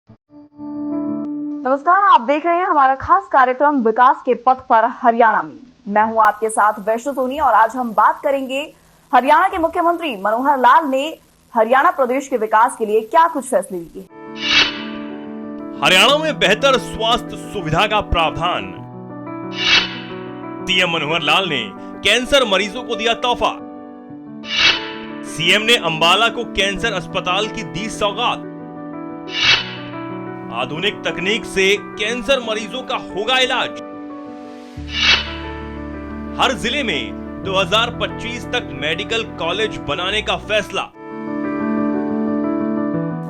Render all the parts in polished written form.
नमस्कार, आप देख रहे हैं हमारा खास कार्यक्रम विकास के पथ पर हरियाणा में। मैं हूं आपके साथ वैष्णो सोनी और आज हम बात करेंगे हरियाणा के मुख्यमंत्री मनोहर लाल ने हरियाणा प्रदेश के विकास के लिए क्या कुछ फैसले लिए। हरियाणा में बेहतर स्वास्थ्य सुविधा का प्रावधान। सीएम मनोहर लाल ने कैंसर मरीजों को दिया तोहफा। सीएम ने अंबाला को कैंसर अस्पताल की दी सौगात। आधुनिक तकनीक से कैंसर मरीजों का होगा इलाज। हर जिले में 2025 तक मेडिकल कॉलेज बनाने का फैसला।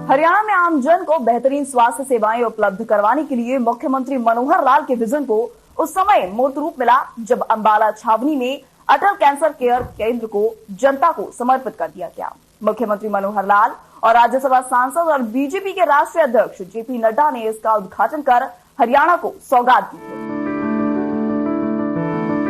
हरियाणा में आमजन को बेहतरीन स्वास्थ्य सेवाएं उपलब्ध करवाने के लिए मुख्यमंत्री मनोहर लाल के विजन को उस समय मूर्त रूप मिला जब अंबाला छावनी में अटल कैंसर केयर केंद्र को जनता को समर्पित कर दिया गया। मुख्यमंत्री मनोहर लाल और राज्यसभा सांसद और बीजेपी के राष्ट्रीय अध्यक्ष जेपी नड्डा ने इसका उद्घाटन कर हरियाणा को सौगात दी है।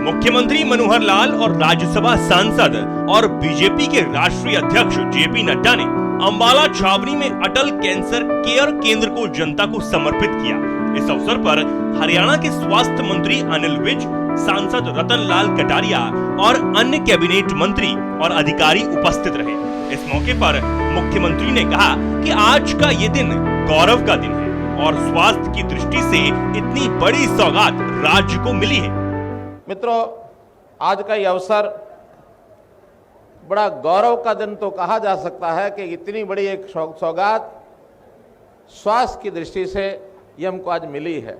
मुख्यमंत्री मनोहर लाल और राज्यसभा सांसद और बीजेपी के राष्ट्रीय अध्यक्ष जेपी नड्डा ने अंबाला छावनी में अटल कैंसर केयर केंद्र को जनता को समर्पित किया। इस अवसर पर हरियाणा के स्वास्थ्य मंत्री अनिल विज, सांसद रतन लाल कटारिया और अन्य कैबिनेट मंत्री और अधिकारी उपस्थित रहे। इस मौके पर मुख्यमंत्री ने कहा कि आज का ये दिन गौरव का दिन है और स्वास्थ्य की दृष्टि से इतनी बड़ी सौगात राज्य को मिली है। मित्रों, आज का ये अवसर बड़ा गौरव का दिन तो कहा जा सकता है कि इतनी बड़ी एक सौगात स्वास्थ्य की दृष्टि से ये हमको आज मिली है,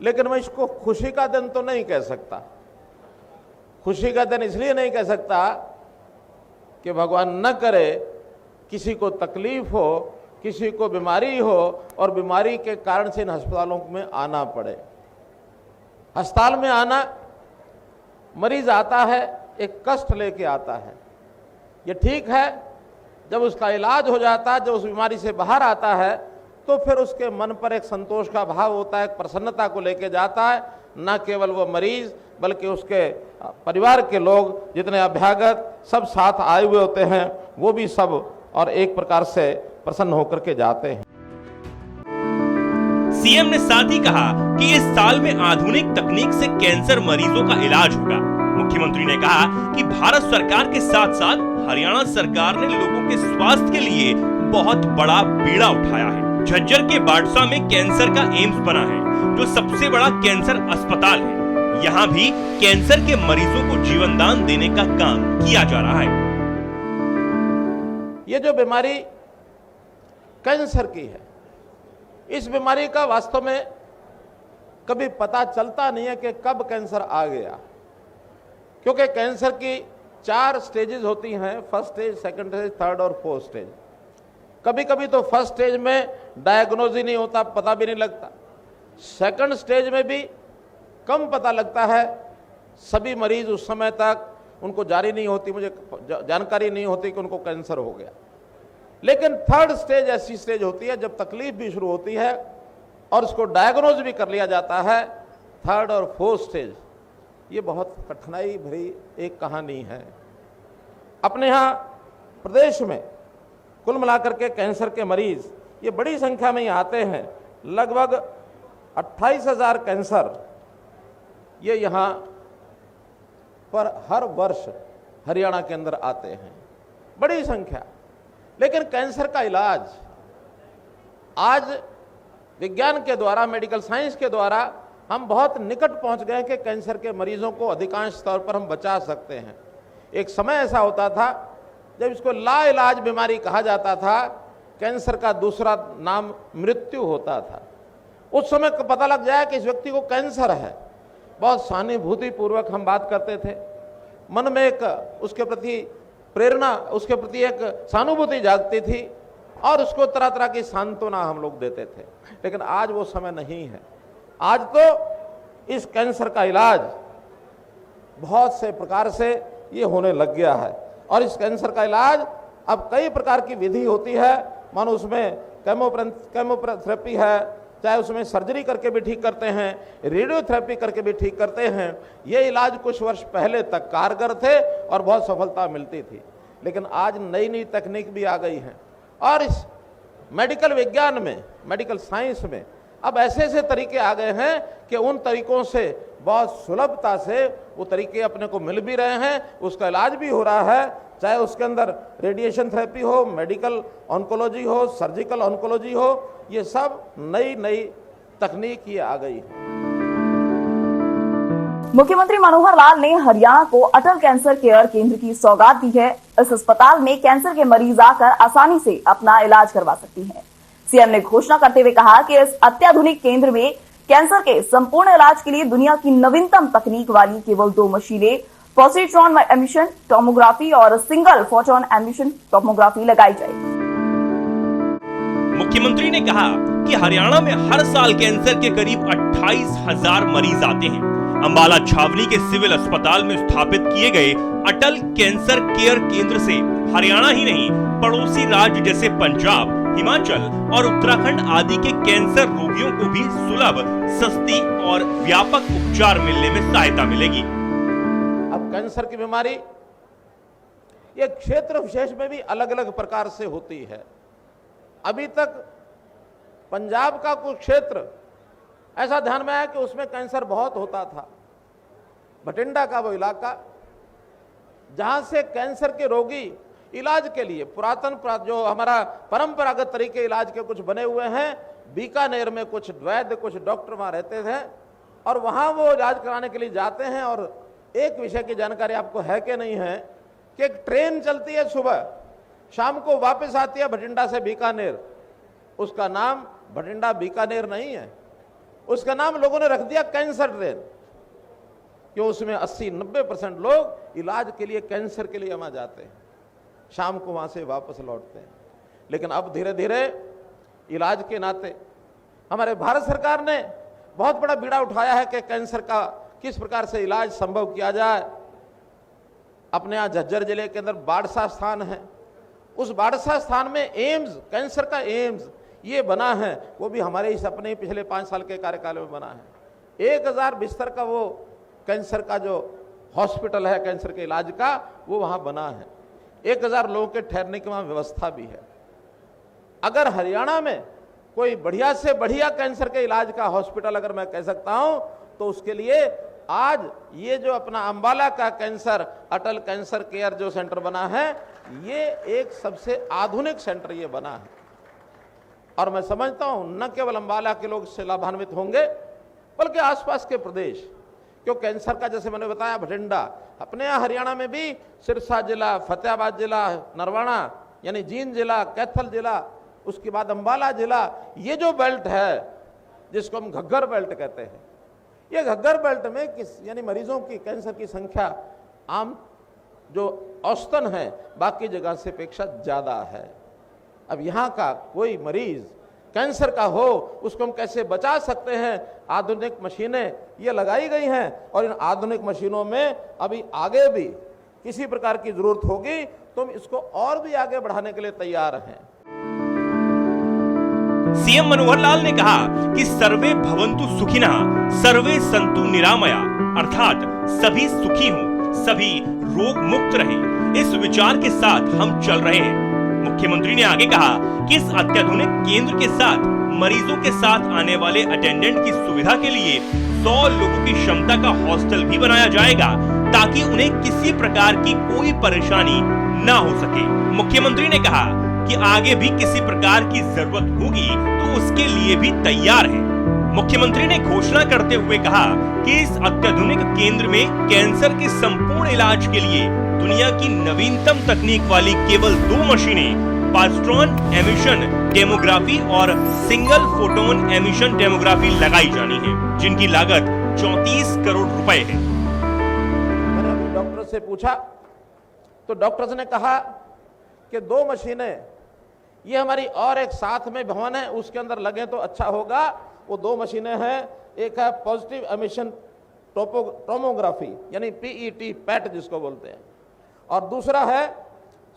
लेकिन मैं इसको खुशी का दिन तो नहीं कह सकता। खुशी का दिन इसलिए नहीं कह सकता कि भगवान न करे किसी को तकलीफ हो, किसी को बीमारी हो और बीमारी के कारण से इन अस्पतालों में आना पड़े। अस्पताल में आना, मरीज आता है एक कष्ट लेके आता है। ये ठीक है, जब उसका इलाज हो जाता है, जब उस बीमारी से बाहर आता है तो फिर उसके मन पर एक संतोष का भाव होता है, एक प्रसन्नता को लेके जाता है। न केवल वो मरीज बल्कि उसके परिवार के लोग, जितने अभ्यागत सब साथ आए हुए होते हैं, वो भी सब और एक प्रकार से प्रसन्न होकर के जाते हैं। सीएम ने साथ ही कहा कि इस साल में आधुनिक तकनीक से कैंसर मरीजों का इलाज होगा। मुख्यमंत्री ने कहा कि भारत सरकार के साथ साथ हरियाणा सरकार ने लोगों के स्वास्थ्य के लिए बहुत बड़ा बीड़ा उठाया है। झज्जर के बाड़सा में कैंसर का एम्स बना है, जो सबसे बड़ा कैंसर अस्पताल है। यहाँ भी कैंसर के मरीजों को जीवन दान देने का काम किया जा रहा है। ये जो बीमारी कैंसर की है, इस बीमारी का वास्तव में कभी पता चलता नहीं है कि कब कैंसर आ गया, क्योंकि कैंसर की 4 स्टेजेस होती हैं, first stage, second stage, third और फोर्थ स्टेज। कभी कभी तो फर्स्ट स्टेज में डायग्नोज ही नहीं होता, पता भी नहीं लगता। सेकंड स्टेज में भी कम पता लगता है। सभी मरीज उस समय तक उनको जारी नहीं होती, मुझे जानकारी नहीं होती कि उनको कैंसर हो गया। लेकिन थर्ड स्टेज ऐसी स्टेज होती है जब तकलीफ भी शुरू होती है और उसको डायग्नोज भी कर लिया जाता है। थर्ड और फोर्थ स्टेज, ये बहुत कठिनाई भरी एक कहानी है। अपने यहाँ प्रदेश में कुल मिलाकर के कैंसर के मरीज ये बड़ी संख्या में यहाँ आते हैं। लगभग 28,000 कैंसर ये यहाँ पर हर वर्ष हरियाणा के अंदर आते हैं, बड़ी संख्या। लेकिन कैंसर का इलाज आज विज्ञान के द्वारा, मेडिकल साइंस के द्वारा हम बहुत निकट पहुंच गए कि कैंसर के मरीजों को अधिकांश तौर पर हम बचा सकते हैं। एक समय ऐसा होता था जब इसको लाइलाज बीमारी कहा जाता था, कैंसर का दूसरा नाम मृत्यु होता था। उस समय को पता लग जाए कि इस व्यक्ति को कैंसर है, बहुत सहानुभूति पूर्वक हम बात करते थे, मन में एक उसके प्रति प्रेरणा, उसके प्रति एक सहानुभूति जागती थी और उसको तरह तरह की सांत्वना हम लोग देते थे। लेकिन आज वो समय नहीं है। आज तो इस कैंसर का इलाज बहुत से प्रकार से ये होने लग गया है और इस कैंसर का इलाज अब कई प्रकार की विधि होती है। मानो उसमें केमोथेरेपी है, चाहे उसमें सर्जरी करके भी ठीक करते हैं, रेडियोथेरेपी करके भी ठीक करते हैं। ये इलाज कुछ वर्ष पहले तक कारगर थे और बहुत सफलता मिलती थी, लेकिन आज नई नई तकनीक भी आ गई है और इस मेडिकल विज्ञान में, मेडिकल साइंस में अब ऐसे ऐसे तरीके आ गए हैं कि उन तरीकों से बहुत सुलभता से वो तरीके अपने को मिल भी रहे हैं, उसका इलाज भी हो रहा है, चाहे उसके अंदर रेडिएशन थेरेपी हो, मेडिकल ऑन्कोलॉजी हो, सर्जिकल ऑन्कोलॉजी हो, ये सब नई नई तकनीक ये आ गई है। मुख्यमंत्री मनोहर लाल ने हरियाणा को अटल कैंसर केयर केंद्र की सौगात दी है। इस अस्पताल में कैंसर के मरीज आकर आसानी से अपना इलाज करवा सकती हैं। सीएम ने घोषणा करते हुए कहा कि इस अत्याधुनिक केंद्र में कैंसर के संपूर्ण इलाज के लिए दुनिया की नवीनतम तकनीक वाली केवल 2 मशीनें पॉजिट्रॉन एमिशन टोमोग्राफी और सिंगल फोटोन एमिशन टोमोग्राफी लगाई जाएगी। मुख्यमंत्री ने कहा कि हरियाणा में हर साल कैंसर के करीब 28,000 मरीज आते हैं। अंबाला छावनी के सिविल अस्पताल में स्थापित किए गए अटल कैंसर केयर केंद्र से हरियाणा ही नहीं, पड़ोसी राज्य जैसे पंजाब, हिमाचल और उत्तराखंड आदि के कैंसर रोगियों को भी सुलभ, सस्ती और व्यापक उपचार मिलने में सहायता मिलेगी। अब कैंसर की बीमारी ये क्षेत्र विशेष में भी अलग अलग प्रकार से होती है। अभी तक पंजाब का कुछ क्षेत्र ऐसा ध्यान में आया कि उसमें कैंसर बहुत होता था। बठिंडा का वो इलाका जहां से कैंसर के रोगी इलाज के लिए पुरातन जो हमारा परंपरागत तरीके इलाज के कुछ बने हुए हैं, बीकानेर में कुछ वैद्य, कुछ डॉक्टर वहां रहते थे और वहां वो इलाज कराने के लिए जाते हैं। और एक विषय की जानकारी आपको है कि नहीं है कि एक ट्रेन चलती है सुबह, शाम को वापस आती है बठिंडा से बीकानेर। उसका नाम बठिंडा बीकानेर नहीं है, उसका नाम लोगों ने रख दिया कैंसर ट्रेन, कि उसमें 80-90% लोग इलाज के लिए, कैंसर के लिए वहां जाते हैं, शाम को वहां से वापस लौटते हैं। लेकिन अब धीरे धीरे इलाज के नाते हमारे भारत सरकार ने बहुत बड़ा बीड़ा उठाया है कि कैंसर का किस प्रकार से इलाज संभव किया जाए। अपने यहाँ झज्जर जिले के अंदर बाड़सा स्थान है, उस बाड़सा स्थान में एम्स, कैंसर का एम्स ये बना है, वो भी हमारे इस अपने पिछले 5 साल के कार्यकाल में बना है। 1000 बिस्तर का वो कैंसर का जो हॉस्पिटल है कैंसर के इलाज का, वो वहां बना है। 1000 लोगों के ठहरने की वहां व्यवस्था भी है। अगर हरियाणा में कोई बढ़िया से बढ़िया कैंसर के इलाज का हॉस्पिटल अगर मैं कह सकता हूं, तो उसके लिए आज ये जो अपना अंबाला का कैंसर अटल कैंसर केयर जो सेंटर बना है, ये एक सबसे आधुनिक सेंटर ये बना है। और मैं समझता हूं न केवल अंबाला के लोग इससे लाभान्वित होंगे, बल्कि आसपास के प्रदेश, क्यों कैंसर का जैसे मैंने बताया बठिंडा, अपने यहाँ हरियाणा में भी सिरसा जिला, फतेहाबाद जिला, नरवाना यानी जींद जिला, कैथल जिला, उसके बाद अंबाला जिला, ये जो बेल्ट है जिसको हम घग्गर बेल्ट कहते हैं, ये घग्गर बेल्ट में यानी मरीजों की कैंसर की संख्या आम जो औसतन है बाकी जगह से अपेक्षा ज्यादा है। अब यहाँ का कोई मरीज कैंसर का हो, उसको हम कैसे बचा सकते हैं? आधुनिक मशीनें ये लगाई गई हैं और इन आधुनिक मशीनों में अभी आगे भी किसी प्रकार की जरूरत होगी तो हम इसको और भी आगे बढ़ाने के लिए तैयार हैं। सीएम मनोहर लाल ने कहा कि सर्वे भवन्तु सुखिनः, सर्वे सन्तु निरामया, अर्थात सभी सुखी हों, सभी रोग मुक्त रहें। इस विचार के साथ हम चल रहे हैं। मुख्यमंत्री ने आगे कहा कि इस अत्याधुनिक केंद्र के साथ मरीजों के साथ आने वाले अटेंडेंट की सुविधा के लिए 100 लोगों की क्षमता का हॉस्टल भी बनाया जाएगा, ताकि उन्हें किसी प्रकार की कोई परेशानी न हो सके। मुख्यमंत्री ने कहा कि आगे भी किसी प्रकार की जरूरत होगी तो उसके लिए भी तैयार है। मुख्यमंत्री ने घोषणा करते हुए कहा कि इस अत्याधुनिक केंद्र में कैंसर के संपूर्ण इलाज के लिए दुनिया की नवीनतम तकनीक वाली केवल 2 मशीनें पॉजिट्रॉन एमिशन डेमोग्राफी और सिंगल फोटोन एमिशन डेमोग्राफी लगाई जानी है, जिनकी लागत 34 करोड़ रुपए है। मैंने अभी डॉक्टर से पूछा तो डॉक्टर्स ने कहा कि 2 मशीनें ये हमारी और एक साथ में भवन है उसके अंदर लगे तो अच्छा होगा। वो 2 मशीनें हैं, एक है पॉजिटिव एमिशन टोमोग्राफी यानी पीईटी पैट जिसको बोलते हैं, और दूसरा है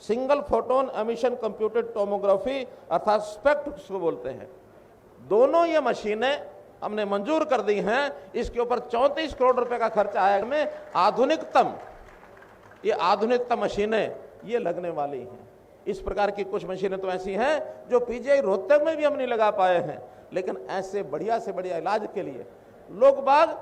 single photon emission computed tomography अर्थात स्पेक्ट जिसको बोलते हैं। दोनों ये मशीनें हमने मंजूर कर दी हैं। इसके ऊपर 34 करोड़ रुपए का खर्चा आएगा। में आधुनिकतम मशीनें ये लगने वाली हैं। इस प्रकार की कुछ मशीनें तो ऐसी हैं जो पीजीआई रोहतक में भी हम नहीं लगा पाए हैं। लेकिन ऐसे बढ़िया से बढ़िया इलाज के लिए लोग बाग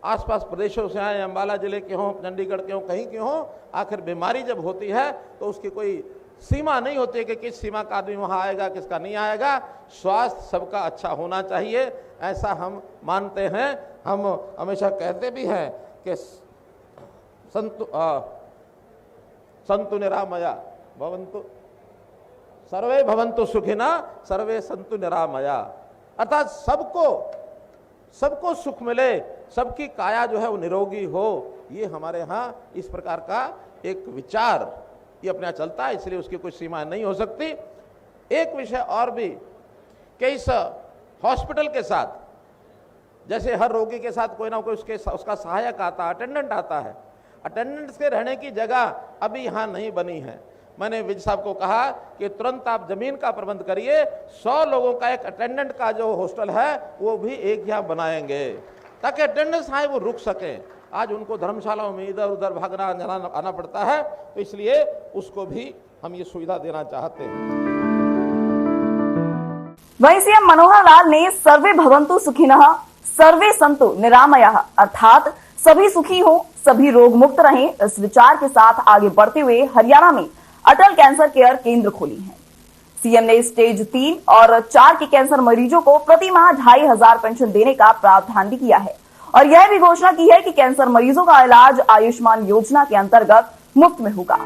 आसपास प्रदेशों से आए, अंबाला जिले के हों, चंडीगढ़ के हों, कहीं के हों, आखिर बीमारी जब होती है तो उसकी कोई सीमा नहीं होती कि किस सीमा का आदमी वहां आएगा, किसका नहीं आएगा। स्वास्थ्य सबका अच्छा होना चाहिए, ऐसा हम मानते हैं। हम हमेशा कहते भी हैं कि संतु निरामया भवन्तु, सर्वे भवन्तु सुखिना, सर्वे संतु निरामया। अर्थात सबको सुख मिले, सबकी काया जो है वो निरोगी हो, ये हमारे यहाँ इस प्रकार का एक विचार ये अपने यहाँ चलता है, इसलिए उसकी कोई सीमा नहीं हो सकती। एक विषय और भी कि इस हॉस्पिटल के साथ जैसे हर रोगी के साथ कोई ना कोई उसका सहायक आता है, अटेंडेंट आता है, अटेंडेंट्स के रहने की जगह अभी यहाँ नहीं बनी है। मैंने विज साहब को कहा कि तुरंत आप जमीन का प्रबंध करिए, 100 लोगों का एक अटेंडेंट का जो हॉस्टल है वो भी एक यहाँ बनाएंगे ताकि अटेंडेंट्स आए वो रुक सकें। आज उनको धर्मशालाओं में इधर उधर भागना आना पड़ता है, तो इसलिए उसको भी हम ये सुविधा देना चाहते हैं। वहीं सीएम मनोहर लाल ने सर्वे भवन्तु सुखिनः सर्वे सन्तु निरामयः अर्थात सभी सुखी हो, सभी रोग मुक्त रहें, इस विचार के साथ आगे बढ़ते हुए हरियाणा में अटल कैंसर केयर केंद्र खोली है। सीएम ने स्टेज 3 और 4 के कैंसर मरीजों को प्रति माह 2500 पेंशन देने का प्रावधान भी किया है और यह भी घोषणा की है कि कैंसर मरीजों का इलाज आयुष्मान योजना के अंतर्गत मुफ्त में होगा।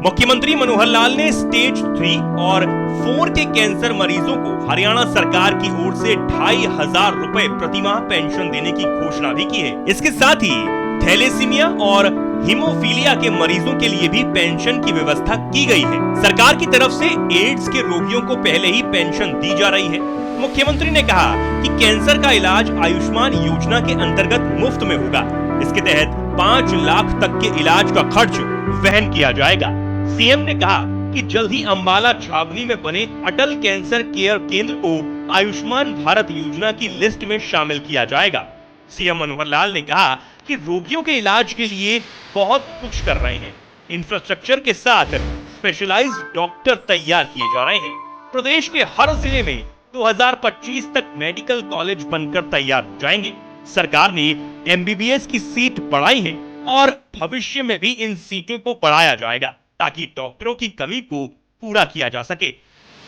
मुख्यमंत्री मनोहर लाल ने स्टेज 3 और 4 के कैंसर मरीजों को हरियाणा सरकार की ओर से 2500 रुपए प्रति माह पेंशन देने की घोषणा भी की है। इसके साथ ही थैलेसीमिया और हीमोफीलिया के मरीजों के लिए भी पेंशन की व्यवस्था की गई है। सरकार की तरफ से एड्स के रोगियों को पहले ही पेंशन दी जा रही है। मुख्यमंत्री ने कहा कि कैंसर का इलाज आयुष्मान योजना के अंतर्गत मुफ्त में होगा। इसके तहत 5 लाख तक के इलाज का खर्च वहन किया जाएगा। सीएम ने कहा कि जल्द ही अंबाला छावनी में बने अटल कैंसर केयर केंद्र को आयुष्मान भारत योजना की लिस्ट में शामिल किया जाएगा। सीएम मनोहर लाल ने कहा कि रोगियों के इलाज के लिए बहुत कुछ कर रहे हैं। इंफ्रास्ट्रक्चर के साथ स्पेशलाइज्ड डॉक्टर तैयार किए जा रहे हैं। प्रदेश के हर जिले में 2025 तक मेडिकल कॉलेज बनकर तैयार हो जाएंगे। सरकार ने एमबीबीएस की सीट बढ़ाई है और भविष्य में भी इन सीटों को बढ़ाया जाएगा ताकि डॉक्टरों की कमी को पूरा किया जा सके।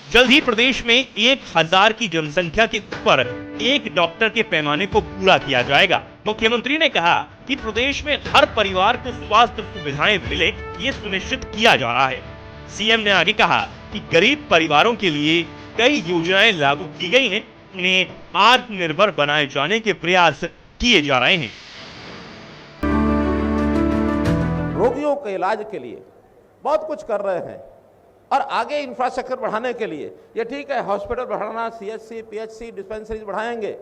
जल्द ही प्रदेश में 1000 की जनसंख्या के ऊपर एक डॉक्टर के पैमाने को पूरा किया जाएगा। मुख्यमंत्री ने कहा कि प्रदेश में हर परिवार को स्वास्थ्य सुविधाएं मिले, ये सुनिश्चित किया जा रहा है। सीएम ने आगे कहा कि गरीब परिवारों के लिए कई योजनाएं लागू की गई हैं, इन्हें आत्मनिर्भर बनाए जाने के प्रयास किए जा रहे हैं। रोगियों के इलाज के लिए बहुत कुछ कर रहे हैं और आगे इंफ्रास्ट्रक्चर बढ़ाने के लिए ये ठीक है, हॉस्पिटल बढ़ाना, सीएचसी, पीएचसी, डिस्पेंसरीज बढ़ाएंगे,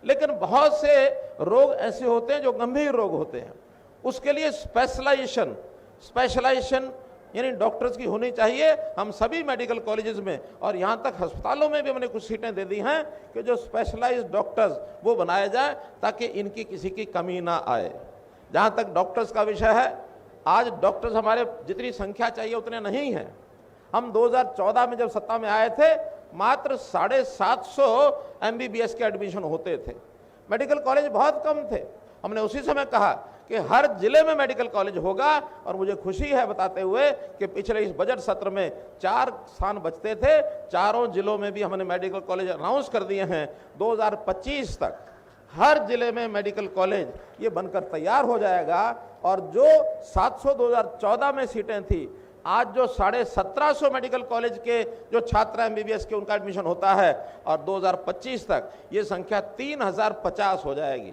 लेकिन बहुत से रोग ऐसे होते हैं जो गंभीर रोग होते हैं। उसके लिए स्पेशलाइजेशन यानी डॉक्टर्स की होनी चाहिए। हम सभी मेडिकल कॉलेजेस में और यहाँ तक अस्पतालों में भी हमने कुछ सीटें दे दी हैं कि जो स्पेशलाइज्ड डॉक्टर्स वो बनाए जाए ताकि इनकी किसी की कमी ना आए। जहाँ तक डॉक्टर्स का विषय है, आज डॉक्टर्स हमारे जितनी संख्या चाहिए उतने नहीं हैं। हम 2014 में जब सत्ता में आए थे मात्र 750 एमबीबीएस के एडमिशन होते थे, मेडिकल कॉलेज बहुत कम थे। हमने उसी समय कहा कि हर जिले में मेडिकल कॉलेज होगा और मुझे खुशी है बताते हुए कि पिछले इस बजट सत्र में 4 स्थान बचते थे, चारों जिलों में भी हमने मेडिकल कॉलेज अनाउंस कर दिए हैं। 2025 तक हर जिले में मेडिकल कॉलेज ये बनकर तैयार हो जाएगा और जो 700 2014 में सीटें थी, आज जो 1750 मेडिकल कॉलेज के जो छात्र एमबीबीएस के उनका एडमिशन होता है और 2025 तक ये संख्या 3050 हो जाएगी।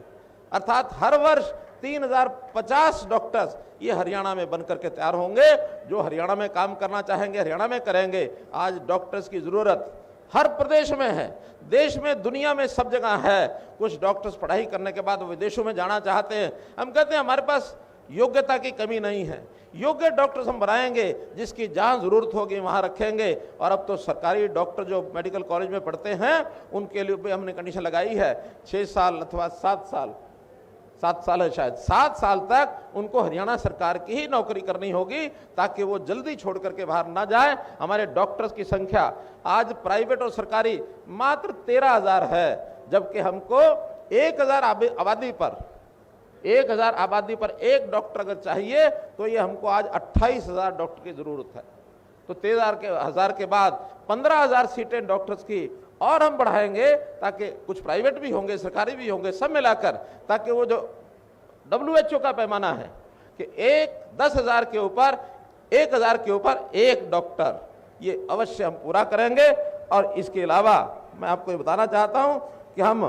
अर्थात हर वर्ष 3050 डॉक्टर्स ये हरियाणा में बनकर के तैयार होंगे। जो हरियाणा में काम करना चाहेंगे हरियाणा में करेंगे। आज डॉक्टर्स की जरूरत हर प्रदेश में है, देश में, दुनिया में, सब जगह है। कुछ डॉक्टर्स पढ़ाई करने के बाद विदेशों में जाना चाहते हैं। हम कहते हैं हमारे पास योग्यता की कमी नहीं है, योग्य डॉक्टर्स हम बनाएंगे, जिसकी जहां जरूरत होगी वहां रखेंगे। और अब तो सरकारी डॉक्टर जो मेडिकल कॉलेज में पढ़ते हैं उनके लिए भी हमने कंडीशन लगाई है 6 साल अथवा 7 साल 7 साल है शायद, 7 साल तक उनको हरियाणा सरकार की ही नौकरी करनी होगी ताकि वो जल्दी छोड़ करके बाहर ना जाए। हमारे डॉक्टर्स की संख्या आज प्राइवेट और सरकारी मात्र 13,000 है, जबकि हमको 1,000 आबादी पर एक डॉक्टर अगर चाहिए तो ये हमको आज 28,000 डॉक्टर की जरूरत है। तो 13,000 के बाद 15,000 सीटें डॉक्टर्स की और हम बढ़ाएंगे ताकि कुछ प्राइवेट भी होंगे, सरकारी भी होंगे, सब मिलाकर, ताकि वो जो WHO का पैमाना है कि 10,000 के ऊपर 1,000 के ऊपर एक डॉक्टर, ये अवश्य हम पूरा करेंगे। और इसके अलावा मैं आपको ये बताना चाहता हूं कि हम,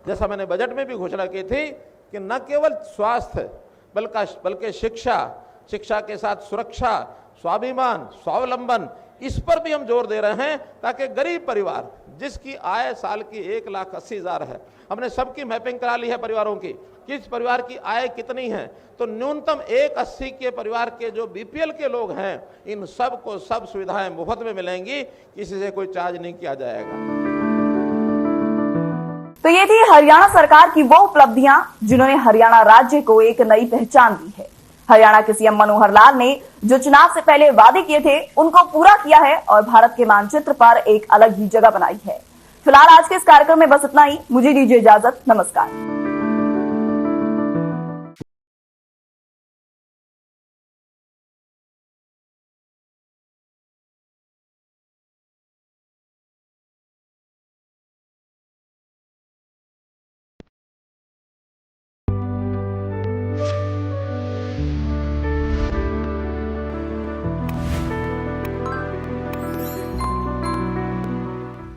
जैसा मैंने बजट में भी घोषणा की थी कि न केवल स्वास्थ्य बल्कि शिक्षा के साथ सुरक्षा, स्वाभिमान, स्वावलंबन, इस पर भी हम जोर दे रहे हैं ताकि गरीब परिवार जिसकी आय साल की 1,80,000 है, हमने सबकी मैपिंग करा ली है परिवारों की, किस परिवार की आय कितनी है, तो न्यूनतम 1,80 के परिवार के जो BPL के लोग हैं, इन सब को सब सुविधाएं मुफ्त में मिलेंगी, किसी से कोई चार्ज नहीं किया जाएगा। तो ये थी हरियाणा सरकार की वो उपलब्धियां जिन्होंने हरियाणा राज्य को एक नई पहचान दी है। हरियाणा के सीएम मनोहर लाल ने जो चुनाव से पहले वादे किए थे उनको पूरा किया है और भारत के मानचित्र पर एक अलग ही जगह बनाई है। फिलहाल आज के इस कार्यक्रम में बस इतना ही। मुझे दीजिए इजाजत। नमस्कार।